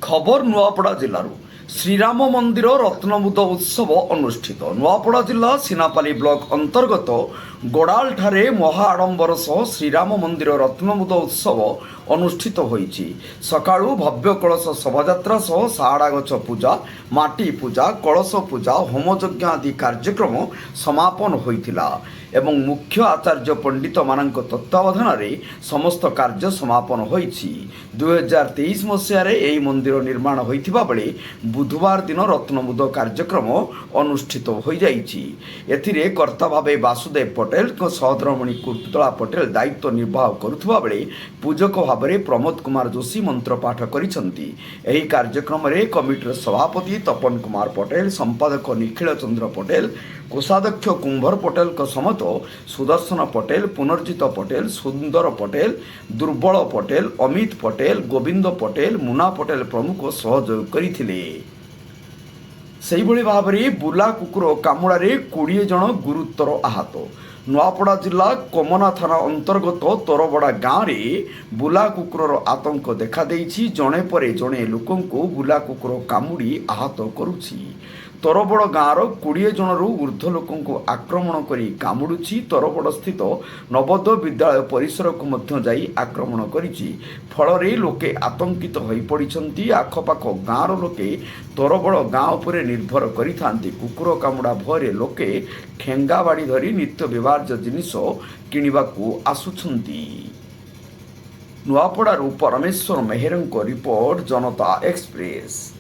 खबर नुआपड़ा जिलूर श्रीराम मंदिर रत्नमुद उत्सव अनुष्ठित। नुआपड़ा जिला सीनापाली ब्लॉक अंतर्गत गोड़ाल ठारे महाआडंबर सह श्रीराम मंदिर रत्नमुद उत्सव अनुष्ठित होईछि। सकाळु भव्य कलश शोभायात्रा सह साहाड़ा गछ पूजा, माटी पूजा, कलश पूजा, होमयज्ञ आदि कार्यक्रम समापन होइथिला एवं मुख्य आचार्य पंडित मानक तत्वावधान रे समस्त कार्य समापन होईछि। 2023 मसीह एही मंदिर निर्माण होइथिबा बेले बुधवार दिन रत्नमुद कार्यक्रम अनुष्ठित हो जाइछि। एथिरे कर्ता भावे वासुदेव पटेल को सहधर्मणि कुर्तला पटेल दायित्व निर्वाह करुथबा बेले पूजक भावे प्रमोद कुमार जोशी मंत्र पाठ करिसंती। एही कार्यक्रम रे कमिटीर सभापति तपन कुमार पटेल, संपादक निखिल चंद्र पटेल, कोषाध्यक्ष कुंभर पटेल को समत सुदर्शन पटेल, पुनर्जित पटेल, सुंदर पटेल, दुर्बल पटेल, अमित पटेल, गोविंद पटेल, मुना पटेल प्रमुख सहयोग करथिले। सेहिभଳି भाବରେ बुला कुकुर कामुड़ारे 20 जन गुरुतर आहत। नुआपड़ा जिला कोमना थाना अंतर्गत तोरबड़ा गाँव में बुला कुकुर आतंक देखा देइछि। जणे परे जणे लोकंकु बुला कुकुर कामुड़ी आहत करुछि। तोरबड़ गाँवर 20 जनरू ऊर्ध्व लोकंकु आक्रमण करी कामुड़ुछि। तोरबड़ स्थित नवोदय विद्यालय परिसर को मध्य जाई आक्रमण करिछि। फल लोके आतंकित होई पड़िछन्ति। आखपाख गाँवर लोके तोरबड़ गाँव पर निर्भर करिथांति। कुकुर कामुड़ा भୟରେ लोके ठेंगा बाड़ी धरी नित्य व्यवहार्य जिनिष किणिबाकू आसुछन्ति। नुआपड़ारू परमेश्वर मेहरंको रिपोर्ट, जनता एक्सप्रेस।